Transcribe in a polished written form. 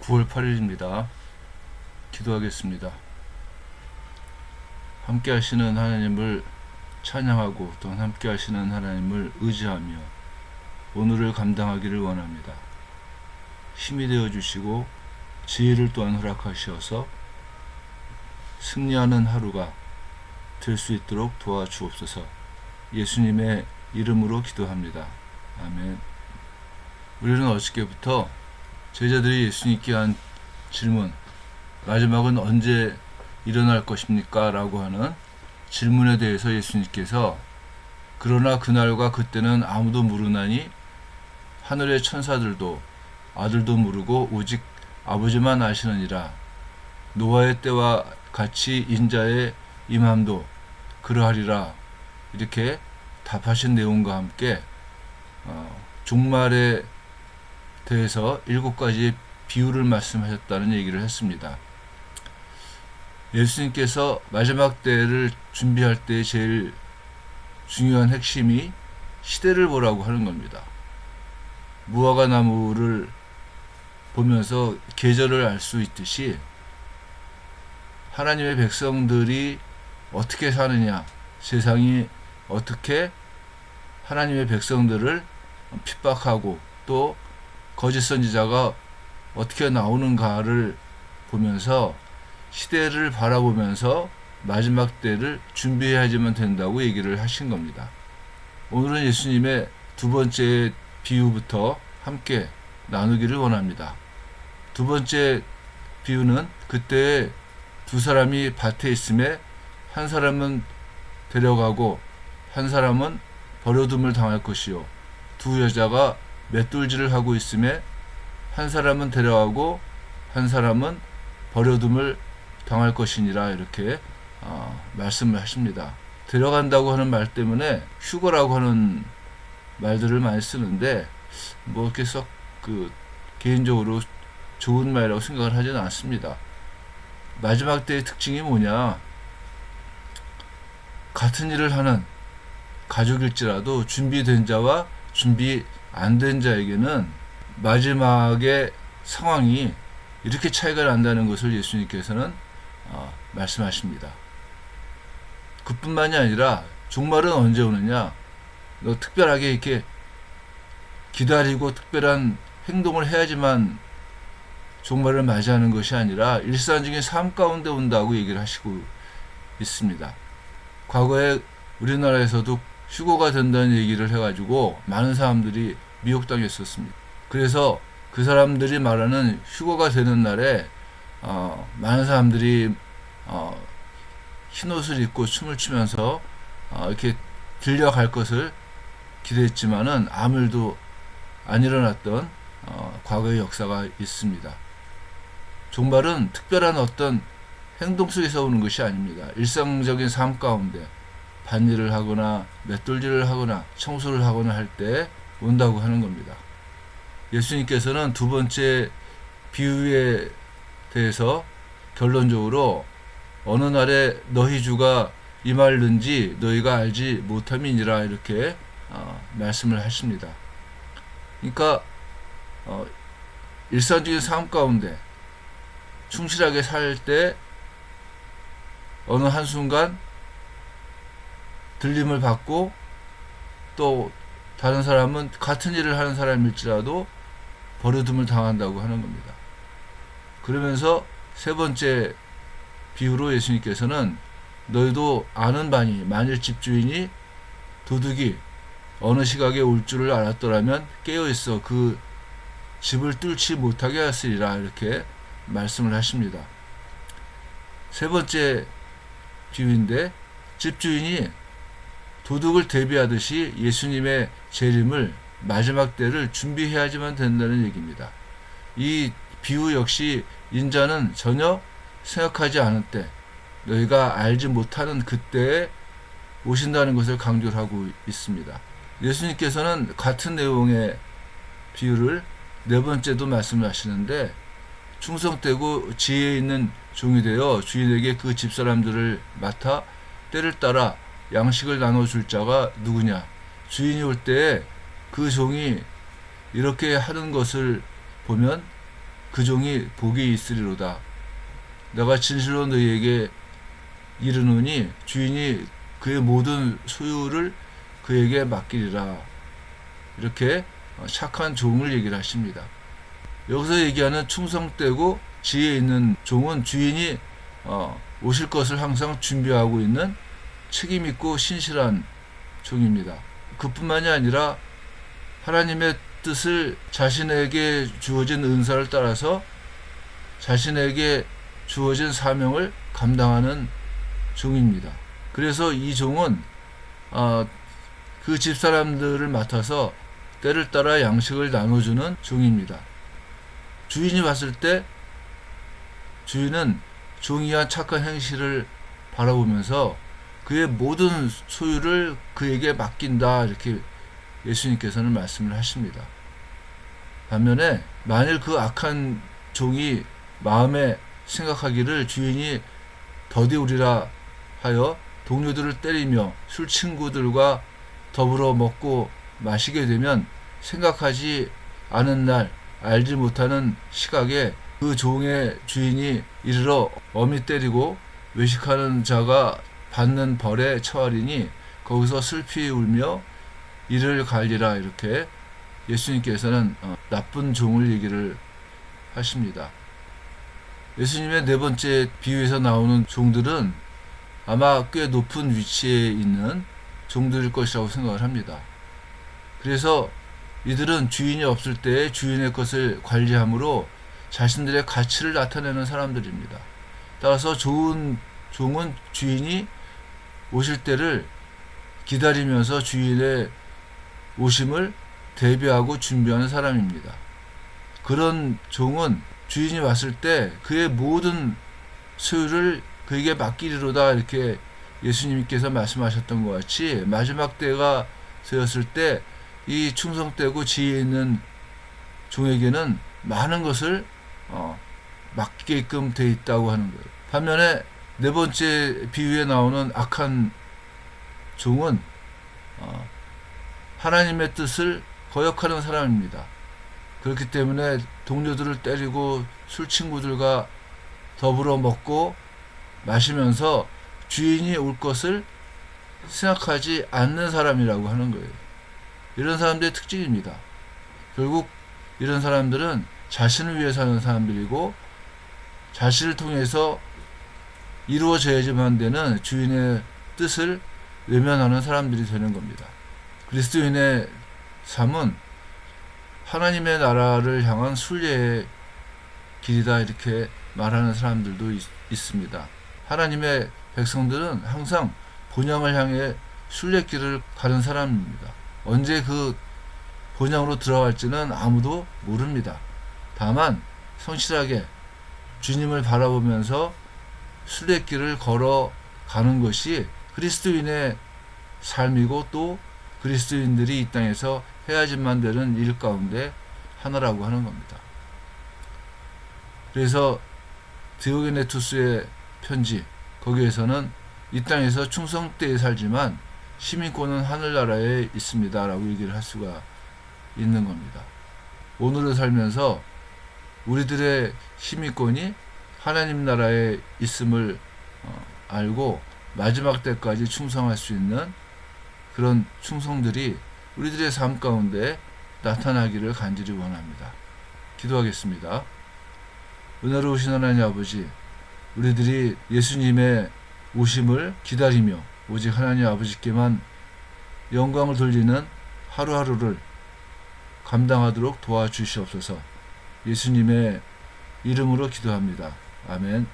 9월 8일입니다. 기도하겠습니다. 함께 하시는 하나님을 찬양하고 또 함께 하시는 하나님을 의지하며 오늘을 감당하기를 원합니다. 힘이 되어 주시고 지혜를 또한 허락하시어서 승리하는 하루가 될 수 있도록 도와주옵소서. 예수님의 이름으로 기도합니다. 아멘. 우리는 어저께부터 제자들이 예수님께 한 질문, 마지막은 언제 일어날 것입니까? 라고 하는 질문에 대해서 예수님께서 그러나 그날과 그때는 아무도 모르나니 하늘의 천사들도 아들도 모르고 오직 아버지만 아시느니라. 노아의 때와 같이 인자의 임함도 그러하리라. 이렇게 답하신 내용과 함께 종말에 대해서 7가지의 비유를 말씀하셨다는 얘기를 했습니다. 예수님께서 마지막 때를 준비할 때 제일 중요한 핵심이 시대를 보라고 하는 겁니다. 무화과 나무를 보면서 계절을 알 수 있듯이 하나님의 백성들이 어떻게 사느냐, 세상이 어떻게 하나님의 백성들을 핍박하고 또 거짓 선지자가 어떻게 나오는가를 보면서 시대를 바라보면서 마지막 때를 준비해야지만 된다고 얘기를 하신 겁니다. 오늘은 예수님의 두 번째 비유부터 함께 나누기를 원합니다. 두 번째 비유는 그때 두 사람이 밭에 있음에 한 사람은 데려가고 한 사람은 버려둠을 당할 것이요, 두 여자가 맷돌질을 하고 있음에 한 사람은 데려가고 한 사람은 버려둠을 당할 것이니라. 이렇게 말씀을 하십니다. 데려간다고 하는 말 때문에 휴거라고 하는 말들을 많이 쓰는데 뭐 이렇게 썩 개인적으로 좋은 말이라고 생각을 하지는 않습니다. 마지막 때의 특징이 뭐냐, 같은 일을 하는 가족일지라도 준비된 자와 준비 안 된 자에게는 마지막의 상황이 이렇게 차이가 난다는 것을 예수님께서는 말씀하십니다. 그뿐만이 아니라 종말은 언제 오느냐, 너 특별하게 이렇게 기다리고 특별한 행동을 해야지만 종말을 맞이하는 것이 아니라 일상적인 삶 가운데 온다고 얘기를 하시고 있습니다. 과거에 우리나라에서도 휴거가 된다는 얘기를 해가지고 많은 사람들이 미혹당했었습니다. 그래서 그 사람들이 말하는 휴거가 되는 날에 많은 사람들이 흰옷을 입고 춤을 추면서 이렇게 들려갈 것을 기대했지만은 아무 일도 안 일어났던 과거의 역사가 있습니다. 종말은 특별한 어떤 행동 속에서 오는 것이 아닙니다. 일상적인 삶 가운데 밭일을 하거나 맷돌질을 하거나 청소를 하거나 할 때 온다고 하는 겁니다. 예수님께서는 두 번째 비유에 대해서 결론적으로 어느 날에 너희 주가 임하는지 너희가 알지 못함이니라. 이렇게 말씀을 하십니다. 그러니까 일상적인 삶 가운데 충실하게 살 때 어느 한순간 들림을 받고 또 다른 사람은 같은 일을 하는 사람일지라도 버려둠을 당한다고 하는 겁니다. 그러면서 세 번째 비유로 예수님께서는 너희도 아는 바니 만일 집주인이 도둑이 어느 시각에 올 줄을 알았더라면 깨어있어 그 집을 뚫지 못하게 하시리라. 이렇게 말씀을 하십니다. 세 번째 비유인데 집주인이 도둑을 대비하듯이 예수님의 재림을 마지막 때를 준비해야지만 된다는 얘기입니다. 이 비유 역시 인자는 전혀 생각하지 않을 때 너희가 알지 못하는 그때에 오신다는 것을 강조를 하고 있습니다. 예수님께서는 같은 내용의 비유를 네 번째도 말씀하시는데 충성되고 지혜 있는 종이 되어 주인에게 그 집사람들을 맡아 때를 따라 양식을 나눠줄 자가 누구냐. 주인이 올 때에 그 종이 이렇게 하는 것을 보면 그 종이 복이 있으리로다. 내가 진실로 너희에게 이르노니 주인이 그의 모든 소유를 그에게 맡기리라. 이렇게 착한 종을 얘기를 하십니다. 여기서 얘기하는 충성되고 지혜 있는 종은 주인이 오실 것을 항상 준비하고 있는 책임있고 신실한 종입니다. 그뿐만이 아니라 하나님의 뜻을 자신에게 주어진 은사를 따라서 자신에게 주어진 사명을 감당하는 종입니다. 그래서 이 종은 그 집사람들을 맡아서 때를 따라 양식을 나눠주는 종입니다. 주인이 봤을 때 주인은 종이 한 착한 행실을 바라보면서 그의 모든 소유를 그에게 맡긴다, 이렇게 예수님께서는 말씀을 하십니다. 반면에 만일 그 악한 종이 마음에 생각하기를 주인이 더디우리라 하여 동료들을 때리며 술 친구들과 더불어 먹고 마시게 되면 생각하지 않은 날, 알지 못하는 시각에 그 종의 주인이 이르러 엄히 때리고 외식하는 자가 받는 벌에 처하리니 거기서 슬피 울며 이를 갈리라. 이렇게 예수님께서는 나쁜 종을 얘기를 하십니다. 예수님의 네 번째 비유에서 나오는 종들은 아마 꽤 높은 위치에 있는 종들일 것이라고 생각을 합니다. 그래서 이들은 주인이 없을 때 주인의 것을 관리함으로 자신들의 가치를 나타내는 사람들입니다. 따라서 좋은 종은 주인이 오실 때를 기다리면서 주인의 오심을 대비하고 준비하는 사람입니다. 그런 종은 주인이 왔을 때 그의 모든 소유를 그에게 맡기리로다, 이렇게 예수님께서 말씀하셨던 것 같이 마지막 때가 되었을 때 이 충성되고 지혜 있는 종에게는 많은 것을 맡기게끔 되어 있다고 하는 거예요. 반면에 네 번째 비유에 나오는 악한 종은 하나님의 뜻을 거역하는 사람입니다. 그렇기 때문에 동료들을 때리고 술 친구들과 더불어 먹고 마시면서 주인이 올 것을 생각하지 않는 사람이라고 하는 거예요. 이런 사람들의 특징입니다. 결국 이런 사람들은 자신을 위해 사는 사람들이고 자신을 통해서 이루어져야지만 되는 주인의 뜻을 외면하는 사람들이 되는 겁니다. 그리스도인의 삶은 하나님의 나라를 향한 순례의 길이다, 이렇게 말하는 사람들도 있습니다. 하나님의 백성들은 항상 본향을 향해 순례길을 가는 사람입니다. 언제 그 본향으로 들어갈지는 아무도 모릅니다. 다만 성실하게 주님을 바라보면서 순례길을 걸어가는 것이 그리스도인의 삶이고 또 그리스도인들이 이 땅에서 해야지만 되는 일 가운데 하나라고 하는 겁니다. 그래서 디오게네투스의 편지, 거기에서는 이 땅에서 충성되게 살지만 시민권은 하늘나라에 있습니다 라고 얘기를 할 수가 있는 겁니다. 오늘을 살면서 우리들의 시민권이 하나님 나라에 있음을 알고 마지막 때까지 충성할 수 있는 그런 충성들이 우리들의 삶 가운데 나타나기를 간절히 원합니다. 기도하겠습니다. 은혜로우신 하나님 아버지, 우리들이 예수님의 오심을 기다리며 오직 하나님 아버지께만 영광을 돌리는 하루하루를 감당하도록 도와주시옵소서. 예수님의 이름으로 기도합니다. 아멘.